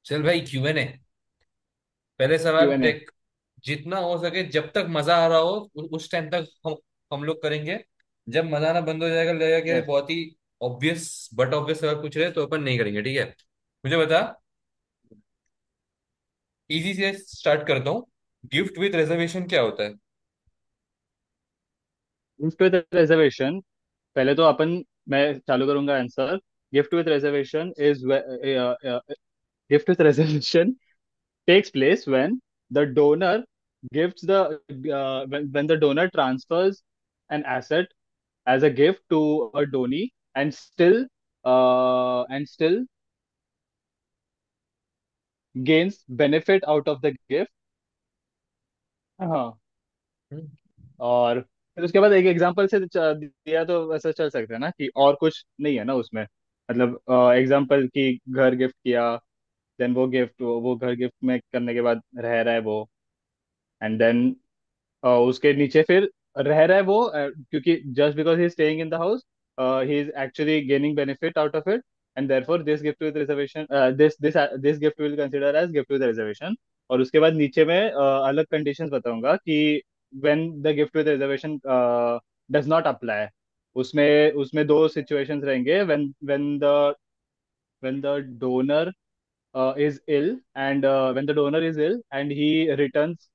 चल भाई, Q&A। पहले सवाल Q&A। देख। जितना हो सके जब तक मजा आ रहा हो उस टाइम तक हम लोग करेंगे। जब मजा आना बंद हो जाएगा, लगेगा कि यस। बहुत ही ऑब्वियस बट ऑब्वियस सवाल पूछ रहे हैं, तो अपन नहीं करेंगे, ठीक है। मुझे बता। इजी से स्टार्ट करता हूँ। गिफ्ट विद रिजर्वेशन क्या होता है? Gift with reservation. पहले तो मैं चालू करूंगा answer. Gift with reservation is gift with reservation takes place when the donor gives the when the donor transfers an asset as a gift to a donee and still gains benefit out of the gift. हाँ। हम्म, और फिर उसके बाद एक example से दिया तो वैसा चल सकता है ना कि और कुछ नहीं है ना उसमें। मतलब एग्जांपल कि घर गिफ्ट किया, देन वो घर गिफ्ट में करने के बाद रह रहा है वो, एंड देन उसके नीचे फिर रह रहा है वो, क्योंकि just because he is staying in the house he is actually gaining benefit out of it, and therefore this gift with reservation this gift will consider as gift with reservation. और उसके बाद नीचे में अलग कंडीशंस बताऊंगा कि when the gift with reservation does not apply. उसमें उसमें दो सिचुएशंस रहेंगे, when the donor is ill, and when the donor is ill and he returns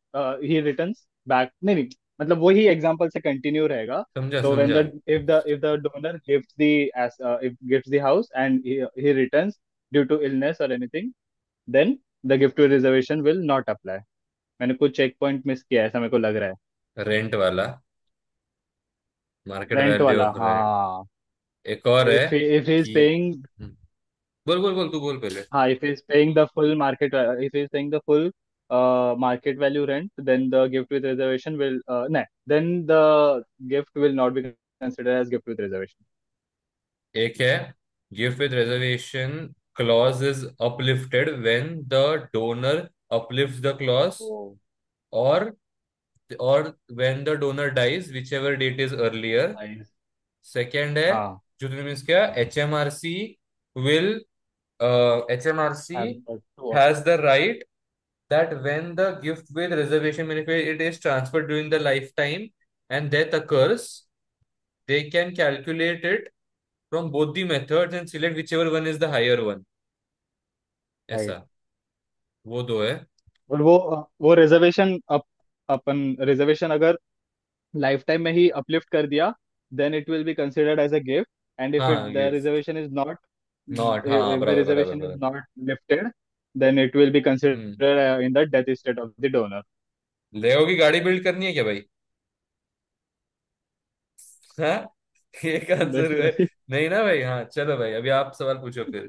back, नहीं नहीं, मतलब वही एग्जांपल से कंटिन्यू रहेगा। समझा तो when समझा। the if the donor gives the as if gives the house and he returns due to illness or anything, then the gift to reservation will not apply। मैंने कुछ चेक पॉइंट मिस किया है, ऐसा मेरे को लग रहा है। रेंट वाला, मार्केट रेंट वैल्यू वाला, ऑफ रेंट। हाँ। एक और है if he is कि paying, बोल बोल बोल, तू बोल पहले। हाँ, if he's paying the full market value rent, then the gift with reservation will no, then the gift will not be considered as gift with reservation। एक है, gift with reservation clause is uplifted when the donor uplifts the clause, oh or or when the donor dies, whichever date is earlier. Nice. Second है, हाँ। जो तूने miss किया, HMRC will HMRC have to has the right that when the gift with reservation benefit it is transferred during the lifetime and death occurs, they can calculate it from both the methods and select whichever one is the higher one। Right. ऐसा, वो दो है। और वो reservation अपन reservation अगर life time में ही अपलिफ्ट कर दिया, then it will be considered as a gift. And if हाँ, it the gift reservation is not not, हाँ, if the बराबर बराबर reservation is बराबर। not lifted, then it will be hmm. considered in the death state of the donor। लेओ की गाड़ी build करनी है क्या भाई? हाँ, एक आंसर नहीं है। भाई। नहीं ना भाई? हाँ चलो भाई, अभी आप सवाल पूछो फिर।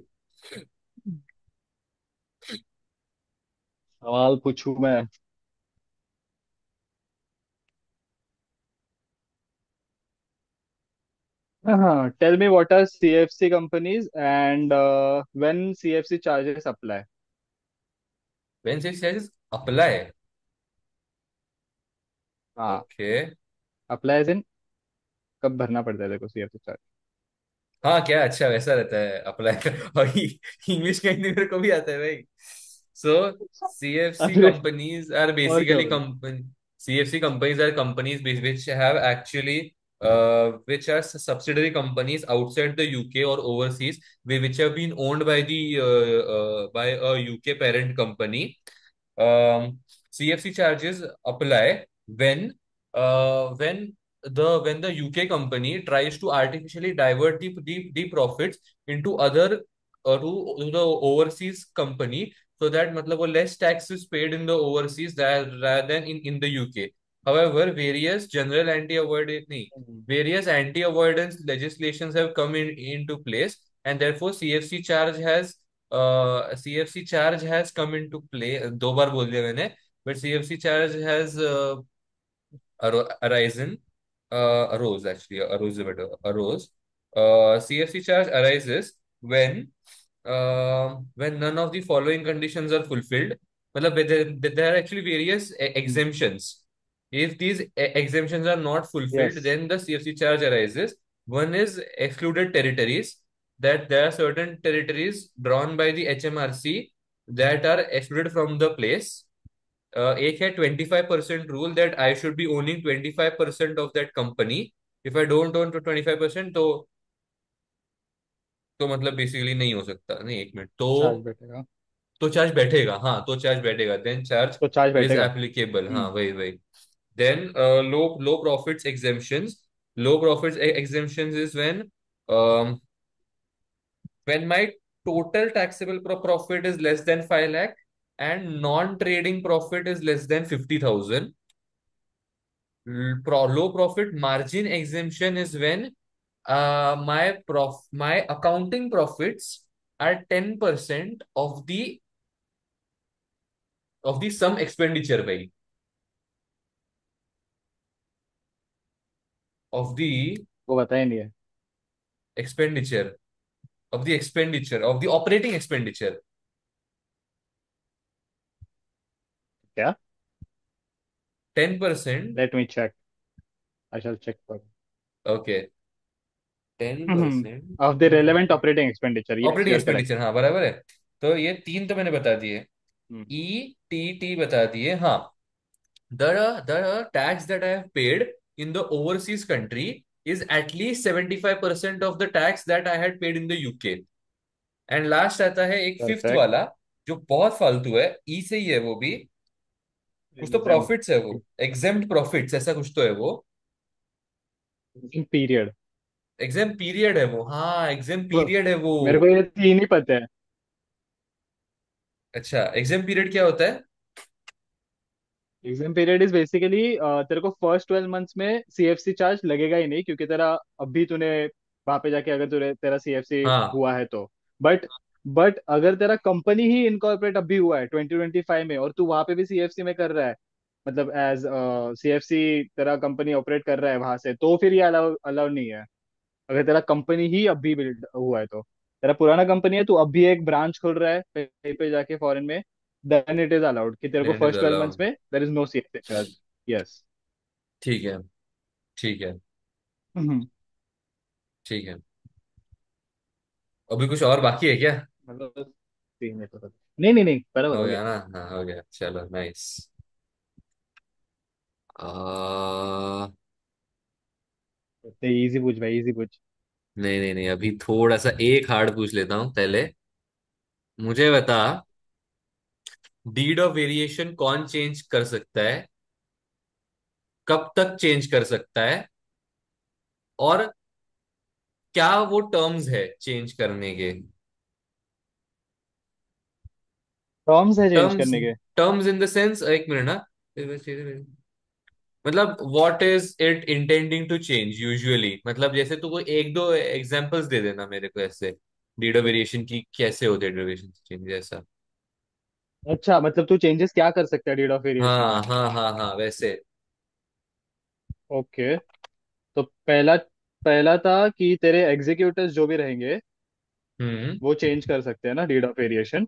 सवाल पूछूं मैं? हाँ, tell me what are CFC companies and when CFC charges apply. When six says apply. हाँ, ओके। अप्लाई इन कब भरना पड़ता है देखो सीएफसी चार्ज। हाँ क्या, अच्छा वैसा रहता है अप्लाई का। और इंग्लिश का हिंदी मेरे को भी आता है भाई। सो CFC अरे, companies are और क्या basically भाई? company CFC companies are companies which have actually which are subsidiary companies outside the UK or overseas, which have been owned by the by a UK parent company. CFC charges apply when the UK company tries to artificially divert the profits into other to the overseas company, so that मतलब वो less tax is paid in the overseas rather than in the UK. However, hmm. various anti-avoidance legislations have come into place, and therefore CFC charge has come into play। दो बार बोल दिया मैंने। But CFC charge has arisen, arose actually, arose is better, arose. CFC charge arises when none of the following conditions are fulfilled. मतलब there are actually various exemptions. If these exemptions are not fulfilled, yes. then the CFC charge arises. One is excluded territories, that there are certain territories drawn by the HMRC. that are excluded from the place. एक है 25% rule that I should be owning 25% of that company. If I don't own 25% तो मतलब basically नहीं हो सकता. नहीं, एक minute. Charge बैठेगा। तो चार्ज बैठेगा. हाँ, तो चार्ज बैठेगा. देन चार्ज तो चार्ज इज बैठेगा। एप्लीकेबल. हाँ, हम्म। वही वही. Then low low profits exemptions. Low profits exemptions is when my total taxable profit is less than 5 lakh and non-trading profit is less than 50,000. Low profit margin exemption is when my accounting profits are 10% of the sum expenditure by of the वो पता ही नहीं है। expenditure of the operating expenditure. क्या? 10%. Let me check. I shall check for. Okay. 10% of the of relevant operating expenditure, yes operating you are correct. Expenditure. हाँ, बराबर है. तो ये तीन तो मैंने बता दिए. हम्म। ई टी टी बता दिए. हाँ. The the tax that I have paid in the overseas country is at least 75% of the tax that I had paid in the UK. And last आता है एक फिफ्थ परफेक्ट। वाला, जो बहुत फालतू है. ई से ही है वो भी. कुछ तो एग्जाम्पल प्रॉफिट्स है वो. एग्जेम्प्ट प्रॉफिट्स ऐसा कुछ तो है वो. पीरियड। एग्जाम पीरियड है वो. हाँ, एग्जाम पीरियड है वो. मेरे को ये तीन ही पता है। अच्छा, एग्जाम पीरियड क्या होता है? एग्जाम पीरियड इज बेसिकली तेरे को फर्स्ट 12 मंथ्स में सीएफसी चार्ज लगेगा ही नहीं, क्योंकि तेरा अभी तूने वहां पे जाके अगर तेरा सीएफसी हाँ. हुआ है तो। बट बट अगर तेरा कंपनी ही इनकॉर्पोरेट अभी हुआ है 2025 में, और तू वहां पे भी सीएफसी में कर रहा है, मतलब एज सीएफसी तेरा कंपनी ऑपरेट कर रहा है वहां से, तो फिर ये अलाउ अलाउ नहीं है। अगर तेरा कंपनी ही अभी बिल्ड हुआ है तो, तेरा पुराना कंपनी है, तू अभी एक ब्रांच खोल रहा है कहीं पे जाके फॉरेन में, देन इट इज अलाउड कि तेरे को it is first 12 months allowed. में there is no CSA charge. Yes. ठीक है. ठीक है. मतलब ठीक है. अभी कुछ और बाकी है क्या? तीन है total। नहीं नहीं नहीं, बराबर हो हो गया। गया ना? हाँ, हो गया. चलो, नाइस. आ, इजी पूछ भाई, इजी पूछ। नहीं नहीं नहीं, अभी थोड़ा सा एक हार्ड पूछ लेता हूँ पहले. मुझे बता, डीड ऑफ वेरिएशन कौन चेंज कर सकता है, कब तक चेंज कर सकता है, और क्या वो टर्म्स है चेंज करने के? टर्म्स है चेंज टर्म्स. करने के? टर्म्स इन द सेंस, एक मिनट ना. मतलब what is it intending to change usually. मतलब जैसे तू कोई एक दो एग्जांपल्स दे देना मेरे को ऐसे. डीडो वेरिएशन की कैसे होते हैं डेरिवेशन चेंज ऐसा. अच्छा, मतलब तू चेंजेस क्या कर सकता है डीड ऑफ वेरिएशन में? हाँ हाँ हाँ हाँ, वैसे. ओके। तो पहला पहला था कि तेरे एग्जीक्यूटिव्स जो भी रहेंगे हम्म. वो चेंज कर सकते हैं ना डीड ऑफ वेरिएशन।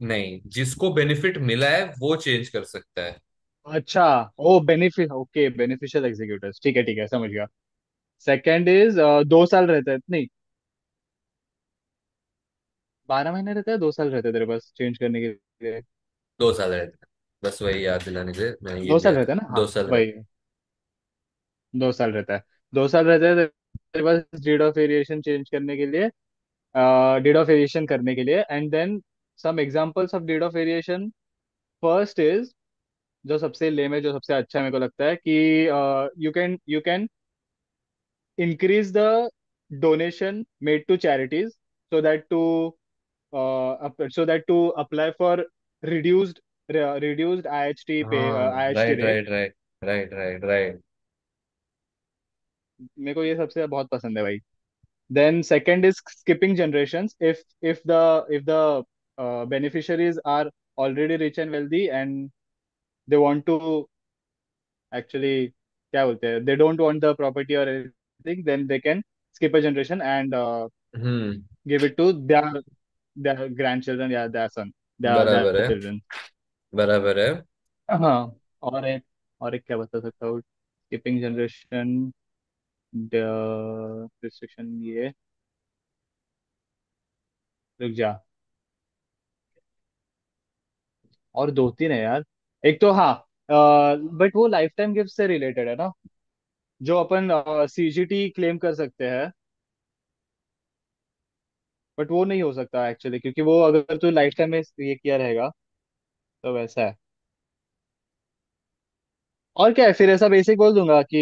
नहीं, जिसको बेनिफिट मिला है वो चेंज कर सकता है. अच्छा। ओ बेनिफिट, ओके, बेनिफिशियल एग्जीक्यूटिव्स, ठीक है, समझ गया। सेकंड इज 2 साल रहता है नहीं, 12 महीने रहता है, 2 साल रहता है तेरे पास चेंज करने के लिए। 2 साल रहता है. बस वही याद दिलाने से मैंने ये दो दिया साल था. रहता है ना, हाँ। 2 साल रहता वही, 2 साल रहता है। 2 साल रहता है तेरे पास डेट ऑफ वेरिएशन चेंज करने के लिए, डेट ऑफ वेरिएशन करने के लिए। And then some examples of date of variation. First is, जो सबसे लेम है, जो सबसे अच्छा मेरे को लगता है कि you can increase the donation made to charities, so that to so that to apply for reduced reduced IHT है. pay, हाँ, IHT right rate। Right right. Right right right. मेरे को ये सबसे बहुत पसंद है भाई। Then second is skipping generations, if the beneficiaries are already rich and wealthy and they want to actually, क्या बोलते हैं, they don't want the property or anything, then they can skip a generation and hmm. give it to their grandchildren, या their son, their बराबर है. children। बराबर है. हाँ। और एक क्या बता सकता हूँ? स्किपिंग जनरेशन, रिस्ट्रिक्शन, ये, रुक जा। और दो तीन है यार। एक तो हाँ, बट वो लाइफ टाइम गिफ्ट से रिलेटेड है ना, जो अपन सीजीटी क्लेम कर सकते हैं। बट वो नहीं हो सकता एक्चुअली, क्योंकि वो अगर तू लाइफ टाइम में ये किया रहेगा तो वैसा है। और क्या है फिर, ऐसा बेसिक बोल दूंगा कि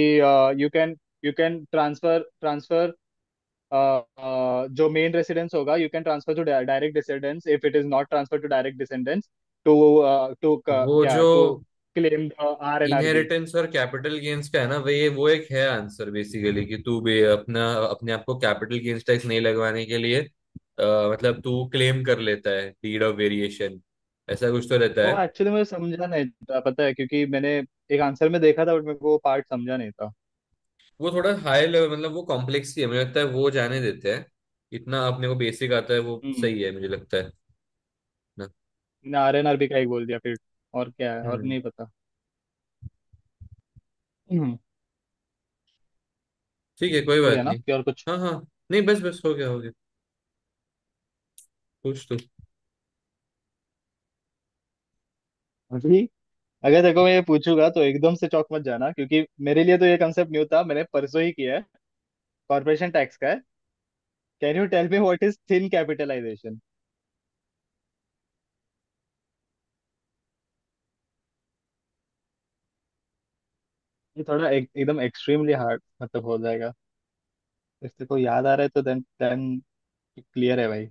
यू कैन ट्रांसफर जो मेन रेसिडेंस होगा, you can transfer to direct descendants if it is not transfer to direct descendants, to to वो क्या जो to claim R N R B. Inheritance और कैपिटल गेन्स का है ना, वो एक है आंसर बेसिकली, कि तू भी अपना अपने आप को कैपिटल गेन्स टैक्स नहीं लगवाने के लिए मतलब तू क्लेम कर लेता है डीड ऑफ वेरिएशन, ऐसा कुछ तो रहता वो है। एक्चुअली मुझे समझा नहीं था, पता है, क्योंकि मैंने एक आंसर में देखा था बट मेरे को वो पार्ट समझा नहीं था। वो थोड़ा हाई लेवल, मतलब वो कॉम्प्लेक्स ही है, मुझे लगता है वो जाने देते हैं। इतना अपने को बेसिक आता है वो हम्म। सही है मुझे लगता है ना। मैंने आर एन आर बी का एक बोल दिया फिर, और क्या है और हम्म। नहीं पता। हम्म। ठीक है, कोई हो बात गया ना नहीं। कि और कुछ? हाँ हाँ, नहीं बस बस हो गया हो गया। कुछ तो। अभी अगर देखो मैं ये पूछूंगा तो एकदम से चौंक मत जाना, क्योंकि मेरे लिए तो ये कंसेप्ट न्यू था, मैंने परसों ही किया है। कॉर्पोरेशन टैक्स का है। Can you tell me what is thin capitalization? ये थोड़ा एकदम एक्सट्रीमली हार्ड मतलब हो जाएगा। इससे को याद आ रहा है तो देन क्लियर है भाई।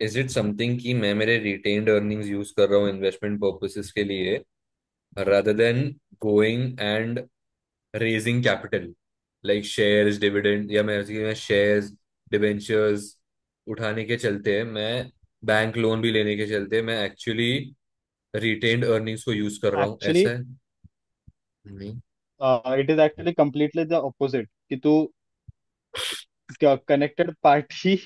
इज इट समथिंग कि मैं मेरे रिटेन्ड अर्निंग्स यूज कर रहा हूँ इन्वेस्टमेंट पर्पसेस के लिए, rather than going and raising capital like shares dividend, या मैं शेयर्स डिबेंचर्स उठाने के चलते मैं बैंक लोन भी लेने के चलते मैं एक्चुअली रिटेन्ड अर्निंग्स को यूज कर रहा हूँ, एक्चुअली ऐसा है? नहीं। It is actually completely the opposite, कि तू कनेक्टेड पार्टी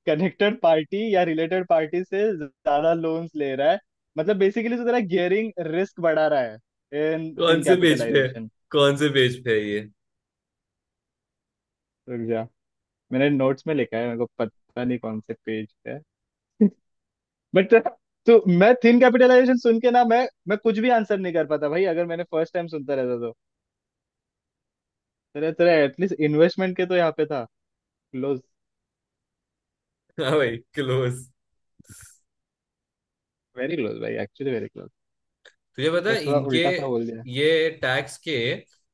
कनेक्टेड पार्टी या रिलेटेड पार्टी से ज्यादा लोन्स ले रहा है। मतलब बेसिकली तो तेरा गियरिंग रिस्क बढ़ा रहा है इन कौन थिन से पेज पे है? कैपिटलाइजेशन। कौन से पेज पे है ये? रुक जा, मैंने नोट्स में लिखा है, मेरे को पता नहीं कौन से पेज पे है। बट तो मैं थिन कैपिटलाइजेशन सुन के ना, मैं कुछ भी आंसर नहीं कर पाता भाई, अगर मैंने फर्स्ट टाइम सुनता रहता तो। तेरे तेरे एटलीस्ट इन्वेस्टमेंट के तो यहाँ पे था क्लोज। हाँ भाई, क्लोज। वेरी क्लोज भाई, एक्चुअली वेरी क्लोज। तुझे पता बस है थोड़ा इनके उल्टा सा बोल दिया। ये टैक्स के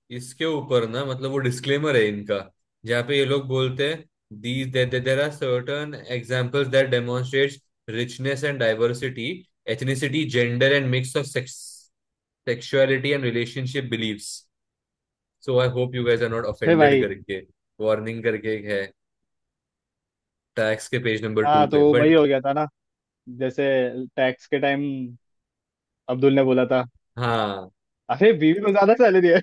इसके ऊपर ना, मतलब वो डिस्क्लेमर है इनका, जहाँ पे ये लोग बोलते हैं these there are certain examples that demonstrates richness and diversity, ethnicity, gender and mix of sexuality and relationship beliefs. So I hope you guys are not hey offended भाई। करके वार्निंग करके एक है टैक्स के पेज नंबर 2 हाँ पे, तो वही बट हो गया था ना, जैसे टैक्स के टाइम अब्दुल ने बोला था, हाँ। अरे बीवी को ज्यादा सैलरी है।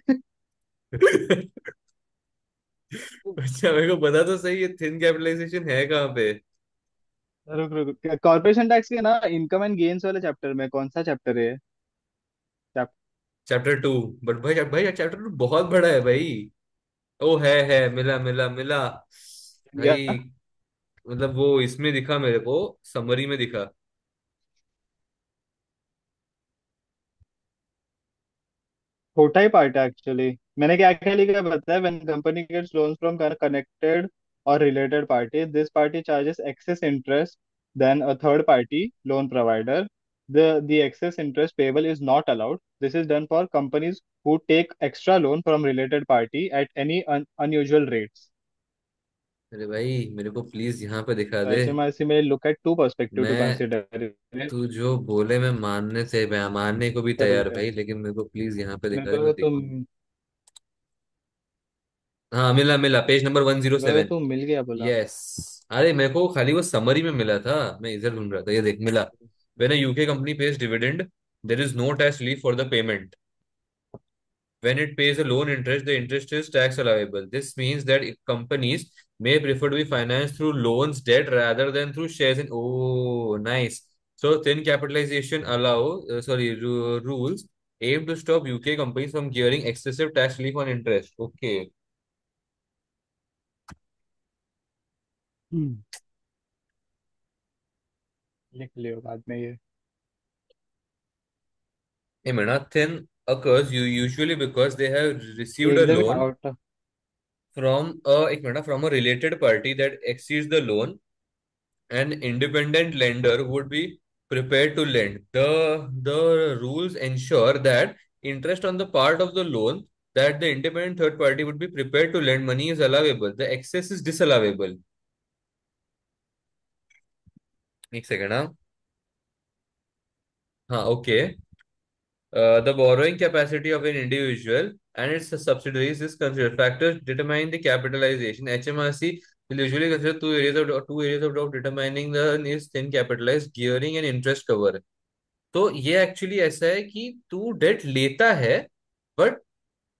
अच्छा, मेरे को पता तो सही, ये थिन कैपिटलाइजेशन है कहाँ पे? रुक रुक, कॉर्पोरेशन टैक्स के ना इनकम एंड गेन्स वाले चैप्टर में, कौन सा चैप्टर है? चैप्टर 2। बट भाई भाई चैप्टर 2 बहुत बड़ा है भाई। ओ है मिला मिला मिला भाई। चैप्टर मतलब वो इसमें दिखा मेरे को, समरी में दिखा। छोटा ही पार्ट है एक्चुअली। मैंने क्या क्या लिखा है पता है? When company gets loans from connected और related party, this party charges excess interest then a third party loan provider. The excess interest payable is not allowed. This is done for companies who take extra loan from related party at any unusual rates. अरे भाई मेरे को please यहाँ पे दिखा So they. HMRC may look at two perspective to मैं consider. तू जो बोले मैं मानने से, मैं मानने को भी तैयार भाई, लेकिन मेरे को प्लीज यहाँ पे दिखा दे, मेरे मैं को तो देखूँ। हाँ मिला मिला, पेज नंबर वन जीरो मेरे को सेवन तो मिल गया बोला। यस। अरे मेरे को खाली वो समरी में मिला था, मैं इधर ढूंढ रहा था, ये देख मिला। When a UK company pays dividend, there is no tax relief for the payment. When it pays a loan interest, the interest is tax allowable. This means that if companies may prefer to be financed through loans, debt rather than through shares in. Oh, nice. So thin capitalization rules aim to stop UK companies from gearing excessive tax relief on interest. Okay. हम्म। लिख लियो बाद में ये। A Manhattan occurs usually because they have received a एकदम loan out. from a related party that exceeds the loan. An independent lender would be prepared to lend. The rules ensure that interest on the part of the loan that the independent third party would be prepared to lend money is allowable. The excess is disallowable. एक second हाँ. हाँ, okay. The borrowing capacity of an individual and its subsidiaries is considered. Factors determine the capitalization. HMRC will usually consider two areas of determining the is thin capitalized gearing and interest cover. तो ये actually ऐसा है कि तू date लेता है, but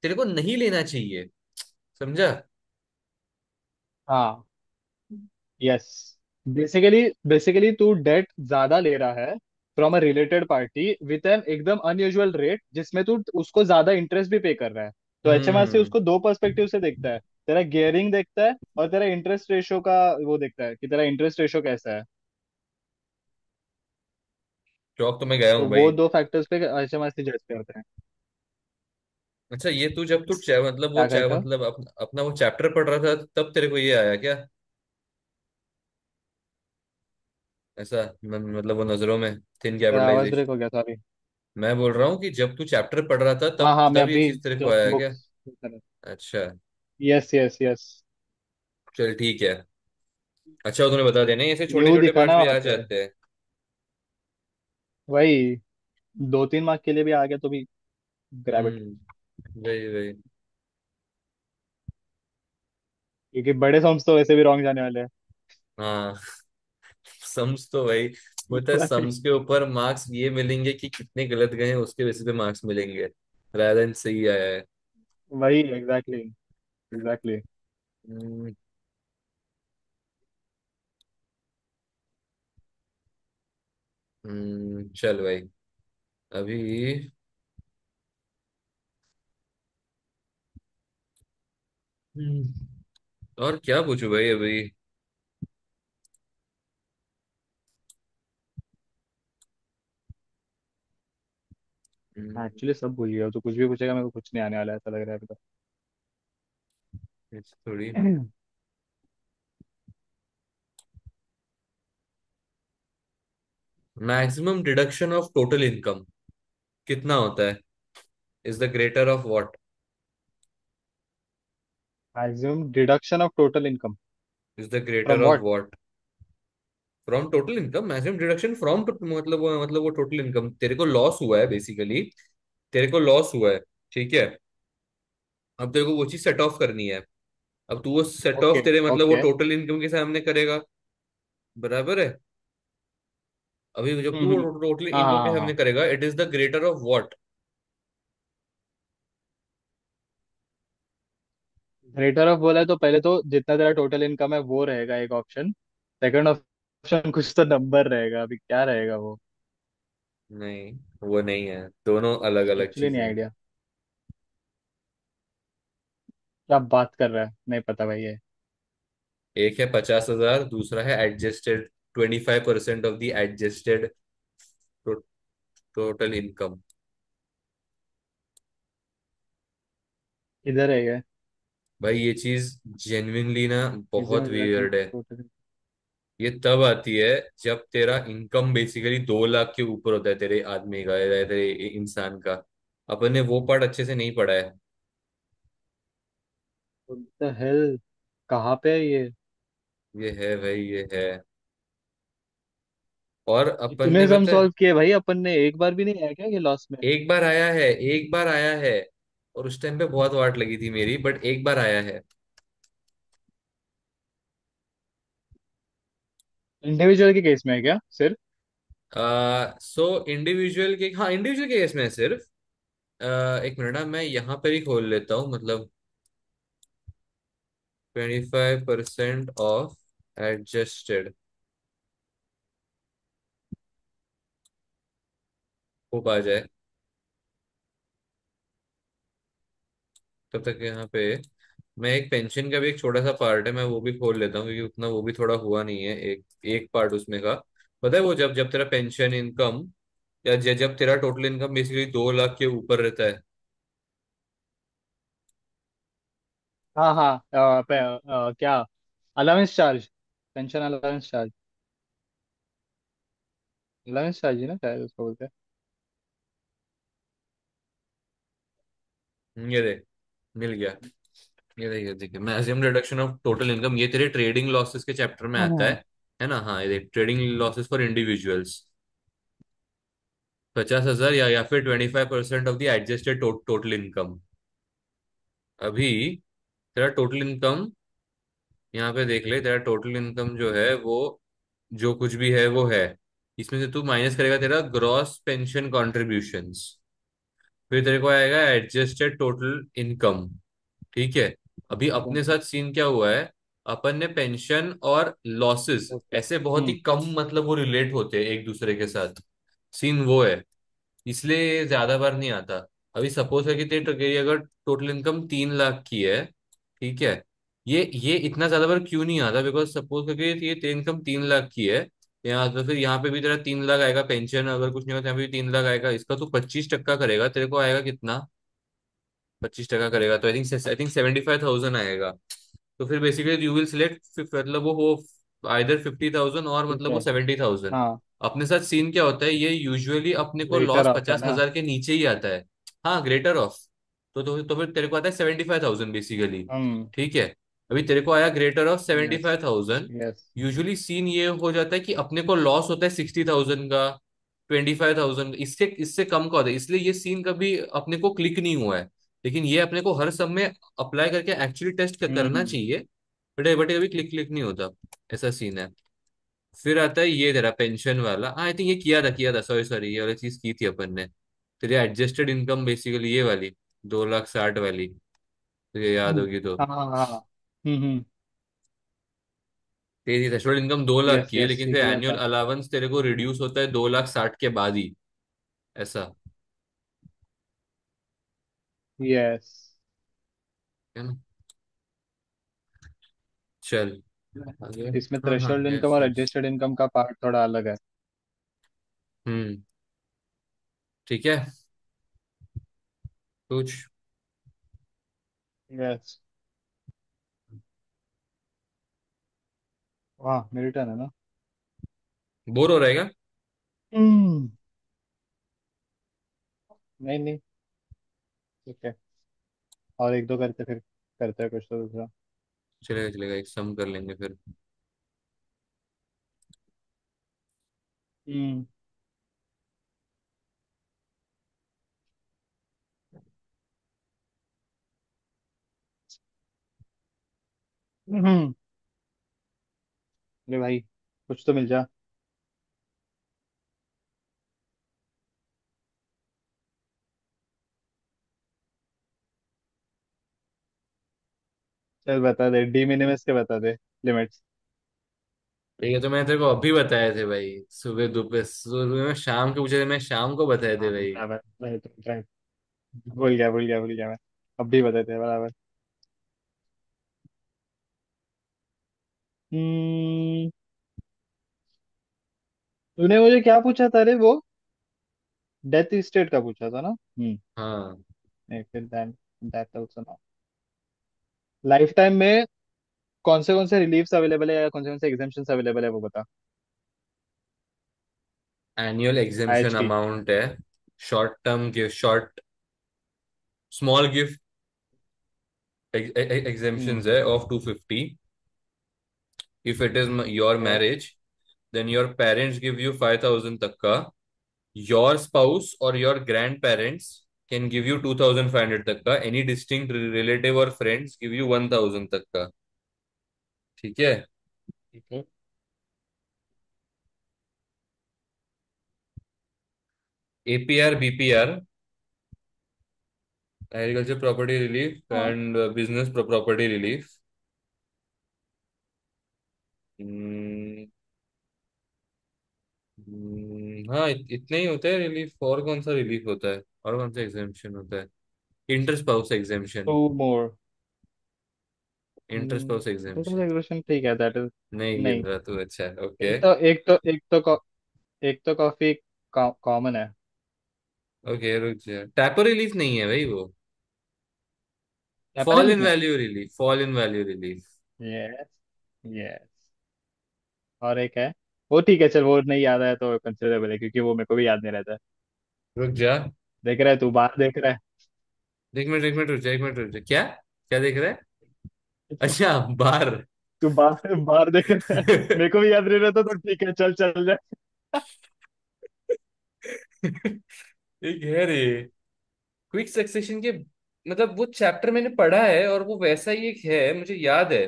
तेरे को नहीं लेना चाहिए. समझा? हाँ। यस। बेसिकली बेसिकली तू डेट ज्यादा ले रहा है from a related party with an एकदम अनयूजुअल रेट, जिसमें तू उसको ज्यादा इंटरेस्ट भी पे कर रहा है। तो एचएमआरसी हम्म. उसको दो पर्सपेक्टिव से देखता है। तेरा गियरिंग देखता है और तेरा इंटरेस्ट रेशो का वो देखता है कि तेरा इंटरेस्ट रेशो कैसा है। चौक तो मैं गया तो हूँ वो भाई. दो फैक्टर्स पे एचएमआरसी जज करते हैं। अच्छा, ये तू जब तू मतलब वो क्या कहता है? मतलब अपना वो चैप्टर पढ़ रहा था तब तेरे को ये आया क्या? ऐसा मतलब वो नजरों में थिन तेरा आवाज ब्रेक कैपिटलाइजेशन. हो गया था अभी। मैं बोल रहा हूँ कि जब तू चैप्टर पढ़ रहा था हाँ तब हाँ, मैं तब ये अभी चीज तेरे को जस्ट आया क्या? बुक्स। अच्छा. Yes yes yes. चल ठीक है. अच्छा, उन्होंने बता देना ऐसे छोटे न्यू छोटे दिखा पार्ट्स ना भी वहाँ आ पे। जाते हैं. वही, 2-3 मार्क के लिए भी आ गया तो भी ग्रैब इट। वही वही. क्योंकि बड़े सॉन्ग्स तो वैसे भी रॉन्ग जाने वाले हैं। हाँ. सम्स तो भाई होता है, सम्स के ऊपर मार्क्स ये मिलेंगे कि कितने गलत गए हैं उसके बेसिस पे मार्क्स मिलेंगे, rather than सही आया है. वही एग्जैक्टली एग्जैक्टली। हम्म. चल भाई. अभी. और क्या पूछूं भाई अभी? एक्चुअली सब भूल गया, तो कुछ भी पूछेगा मेरे को कुछ नहीं आने वाला है, ऐसा लग रहा है अभी थोड़ी. तो। Maximum deduction of total income कितना होता है? Is the greater of what? Maximum deduction of total income is the greater from of what? What? From total income. Maximum deduction from मतलब वो टोटल इनकम तेरे को लॉस हुआ है basically. तेरे को लॉस हुआ है. ठीक है. अब तेरे को वो चीज सेट ऑफ करनी है. अब तू वो सेट ऑफ ओके तेरे मतलब वो ओके। टोटल इनकम के सामने करेगा. बराबर है. अभी जब तू वो टोटल हाँ इनकम के हाँ सामने हाँ। करेगा, it is the greater of what? Greater of बोला है तो पहले तो जितना तेरा टोटल इनकम है वो रहेगा एक ऑप्शन। सेकंड ऑप्शन कुछ तो नंबर रहेगा, अभी क्या रहेगा वो? नहीं, वो नहीं है. दोनों अलग अलग एक्चुअली नहीं चीजें हैं. आइडिया। क्या बात कर रहा है, नहीं पता भाई ये। एक है 50,000, दूसरा है adjusted 25% of the adjusted total income. इधर है ये। भाई ये चीज जेन्युइनली ना बहुत Maximum deduction वियर्ड है. total। ये तब आती है जब तेरा इनकम बेसिकली 2 लाख के ऊपर होता है तेरे आदमी का या तेरे इंसान का. अपन ने वो पार्ट अच्छे से नहीं पढ़ा है. What the hell? कहाँ पे है ये? ये है भाई, ये है. और अपन ने कितने सम पता है, सॉल्व किए भाई अपन ने, एक बार भी नहीं आया क्या ये लॉस में? एक बार आया है, एक बार आया है. और उस टाइम पे बहुत वाट लगी थी मेरी, बट एक बार आया है. इंडिविजुअल के केस में है क्या सिर्फ? सो इंडिविजुअल के, हाँ इंडिविजुअल के केस में है सिर्फ. एक मिनट ना, मैं यहाँ पर ही खोल लेता हूँ मतलब. 25% ऑफ एडजस्टेड. होप आ जाए. तब तक यहाँ पे मैं एक पेंशन का भी एक छोटा सा पार्ट है, मैं वो भी खोल लेता हूँ क्योंकि उतना वो भी थोड़ा हुआ नहीं है, एक एक पार्ट उसमें का. पता है वो जब जब तेरा पेंशन इनकम या जब तेरा टोटल इनकम बेसिकली 2 लाख के ऊपर रहता है। हाँ हाँ, क्या, allowance charge, pension allowance charge, allowance charge ही ना शायद उसको बोलते हैं। ये देख, मिल गया। ये देख, ये देख, maximum reduction of total income, ये तेरे ट्रेडिंग लॉसेस के चैप्टर में आता हम्म। है ना। हाँ, ये देख, ट्रेडिंग लॉसेस फॉर इंडिविजुअल्स 50,000 या फिर 25% of the adjusted total income. अभी तेरा टोटल इनकम यहाँ पे देख ले, तेरा टोटल इनकम जो है वो जो कुछ भी है वो है। इसमें से तू माइनस करेगा तेरा ग्रॉस पेंशन कॉन्ट्रीब्यूशंस, फिर तेरे को आएगा एडजस्टेड टोटल इनकम। ठीक है। अभी ठीक है। अपने साथ सीन क्या हुआ है, अपन ने पेंशन और लॉसेस ओके। ऐसे बहुत ही कम, मतलब वो रिलेट होते हैं एक दूसरे के साथ। सीन वो है, इसलिए ज्यादा बार नहीं आता। अभी सपोज है कि तेरी अगर टोटल इनकम 3 लाख की है, ठीक है। ये इतना ज्यादा बार क्यों नहीं आता, बिकॉज सपोज करके ये तेरी इनकम 3 लाख की है, यहाँ तो फिर यहाँ पे भी तेरा 3 लाख आएगा, पेंशन अगर कुछ नहीं होता यहाँ पे भी 3 लाख आएगा, इसका तो 25% करेगा, तेरे को आएगा कितना? 25% करेगा तो आई थिंक 75,000 आएगा। तो फिर बेसिकली यू विल सिलेक्ट, मतलब वो आइदर 50,000 और ठीक मतलब वो है। 70,000। हाँ, अपने साथ सीन क्या होता है, ये यूजुअली अपने को ग्रेटर लॉस ऑफ है पचास ना। हजार के नीचे ही आता है। हाँ, ग्रेटर ऑफ। तो फिर तेरे को आता है 75,000 बेसिकली। हम्म। ठीक है। अभी तेरे को आया greater of seventy yes. Five thousand yes. Usually scene ये हो जाता है कि अपने को लॉस होता है 60,000 का, 25,000, इससे इससे कम का होता है, इसलिए ये सीन कभी अपने को क्लिक नहीं हुआ है। लेकिन ये अपने को हर सब में अप्लाई करके एक्चुअली टेस्ट करना हम्म। चाहिए। बट कभी क्लिक क्लिक नहीं होता। ऐसा सीन है। फिर आता है ये तेरा पेंशन वाला, आई थिंक ये किया था, सॉरी सॉरी, ये वाली चीज की थी अपन ने। तेरी एडजस्टेड इनकम बेसिकली ये वाली 2,60,000 वाली, तुझे याद होगी तो। हाँ हाँ हाँ। हम्म। तेरी थ्रेशोल्ड इनकम 2 लाख यस की है, यस, लेकिन ये फिर किया एनुअल था। अलाउंस तेरे को रिड्यूस होता है 2,60,000 के बाद ही। ऐसा यस। है ना। चल आगे। इसमें हाँ हाँ, थ्रेशोल्ड इनकम यस और यस। एडजस्टेड इनकम का पार्ट थोड़ा अलग है। हम्म। ठीक है। कुछ यस। वाह, मेरी टर्न है ना। बोर हो रहेगा। हम्म। नहीं नहीं, ठीक है। और एक दो करके फिर करते हैं कुछ तो दूसरा। चलेगा चलेगा, एक सम कर लेंगे फिर। हम्म। हम्म। अरे भाई, कुछ तो मिल जा। चल बता दे, डी मिनिमस के बता दे लिमिट्स। ठीक है, तो मैं तेरे को अभी बताए थे भाई, सुबह दोपहर सुबह में, शाम के पूछे थे, मैं शाम को बताए थे हाँ भाई। बराबर, राइट राइट। भूल गया मैं। अब भी बता दे बराबर। हम्म। तूने मुझे क्या पूछा था रे वो, डेथ स्टेट का पूछा था ना। हाँ। नहीं, फिर दैट आल्सो ना। लाइफ टाइम में कौन से रिलीफ्स अवेलेबल है या कौन से एग्जाम्पशंस अवेलेबल है वो बता। Annual exemption IHT. अमाउंट है, short term gift, short small gift hmm. Exemptions है of 250। If it is your okay. Marriage, then your parents give you 5,000 तक का। योर स्पाउस और your grand parents can give you 2,500 तक का। Any distinct relative और friends give you 1,000 तक का। ठीक है। ठीक है। APR BPR, agriculture property relief हाँ। And business property relief. हाँ, इतने ही होते हैं रिलीफ, और कौन सा रिलीफ होता है, और कौन सा एग्जामेशन होता है? Inter spouse to exemption. More. Inter spouse total exemption. एग्रेशन ठीक है, दैट इज। नहीं गिन नहीं, रहा तू, अच्छा ओके। एक तो एक तो काफी कॉमन है। ओके रुक जा, टाइपो रिलीफ नहीं है भाई वो। फॉल एपरेलिफ इन नहीं है। Value relief, fall in value relief. Yes. Yes. और एक है, वो ठीक है चल, वो नहीं याद आया तो कंसिडरेबल है, क्योंकि वो मेरे को भी याद नहीं रहता है। रुक जा, देख रहा है तू, बाहर देख रहा एक मिनट एक मिनट रुक जा, एक मिनट रुक जा, क्या क्या देख रहा है? है। अच्छा बार। तू बाहर बाहर देख रहा है। मेरे को भी याद नहीं रहता तो ठीक है, चल चल जा। एक है रे, क्विक सक्सेशन के, मतलब वो चैप्टर मैंने पढ़ा है और वो वैसा ही एक है, मुझे याद है।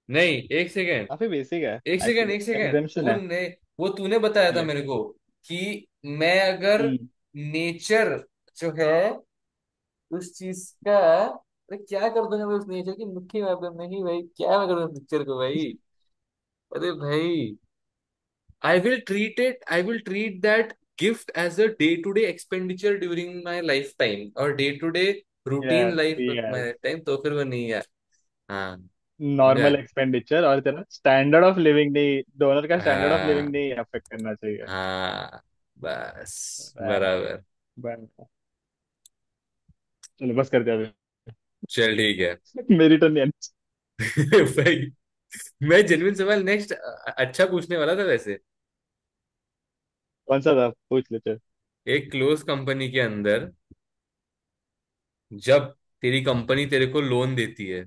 नहीं, एक सेकेंड, काफी बेसिक है एक सेकेंड, एक्चुअली, एक सेकेंड, एग्जाम्पशन वो है। ने वो तूने बताया था ठीक है। मेरे को कि मैं अगर हम्म। नेचर जो है उस चीज का, अरे क्या कर दूंगा मैं उस नेचर की मुट्ठी में, पर नहीं भाई, क्या मैं करूँ पिक्चर को भाई। अरे भाई, I will treat that gift as a day to day expenditure during my lifetime और day to day routine yes life of my yes. lifetime, तो फिर वो नहीं है। हाँ, समझा। नॉर्मल एक्सपेंडिचर और तेरा स्टैंडर्ड ऑफ लिविंग नहीं, डोनर का स्टैंडर्ड ऑफ लिविंग हाँ नहीं अफेक्ट करना चाहिए। हाँ, बस Right. बराबर। Right. चलो बस कर दिया चल ठीक है। अभी। मेरी टर्न नहीं है। भाई, मैं जेन्युइन सवाल नेक्स्ट अच्छा पूछने वाला था वैसे। कौन सा था, पूछ लेते। एक क्लोज कंपनी के अंदर, जब तेरी कंपनी तेरे को लोन देती है,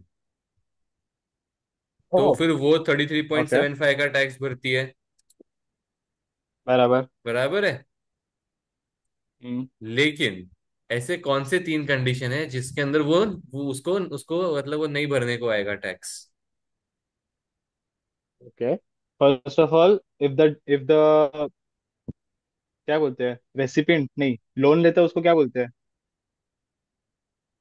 तो ओह। फिर वो thirty three point okay. Seven five का टैक्स भरती है। बराबर। बराबर है। हम्म। लेकिन ऐसे कौन से तीन कंडीशन है जिसके अंदर वो उसको उसको मतलब वो नहीं भरने को आएगा tax? Okay. First of all, if the क्या बोलते हैं, रेसिपिएंट नहीं, लोन लेता है उसको क्या बोलते हैं।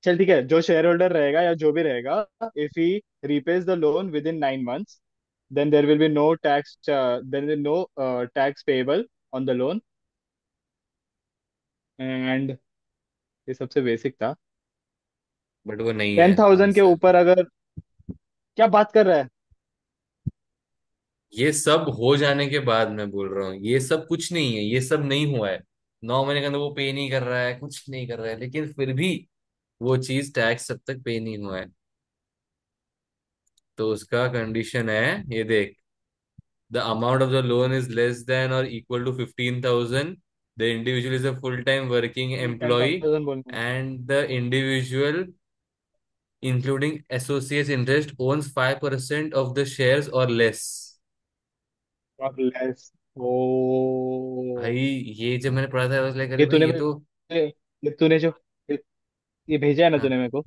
चल ठीक है, जो शेयर होल्डर रहेगा या जो भी रहेगा, if he रीपेज the loan with in 9 months, then there will be no tax, there will be no tax payable on the loan. And ये सबसे बेसिक था। बट वो नहीं है 10,000 के आंसर। ऊपर अगर, क्या बात कर रहा है। ये सब हो जाने के बाद मैं बोल रहा हूँ, ये सब कुछ नहीं है, ये सब नहीं हुआ है। 9 महीने के अंदर वो पे नहीं कर रहा है, कुछ नहीं कर रहा है, लेकिन फिर भी वो चीज टैक्स सब तक पे नहीं हुआ है। तो उसका कंडीशन है, ये देख, the amount of the loan is less than और equal to 15,000, the individual is a full time working ten employ, thousand बोलना है। And the individual including associates interest owns 5% of the shares or less। और less. ओ। भाई, ये जब मैंने पढ़ा था, लाइक अरे ये भाई तूने ये तो। ये तूने जो ये भेजा है ना हाँ तूने मेरे को।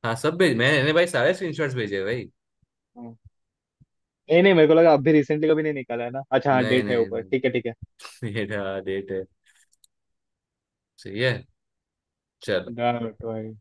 हाँ, सब भेज, मैंने भाई सारे स्क्रीनशॉट्स भेजे हैं भाई। हाँ। नहीं नहीं, मेरे को लगा अभी रिसेंटली कभी नहीं निकाला है ना, अच्छा हाँ नहीं डेट है नहीं ऊपर, ठीक है ठीक है। नहीं, ये डेट है। सही है। चल। डन भाई।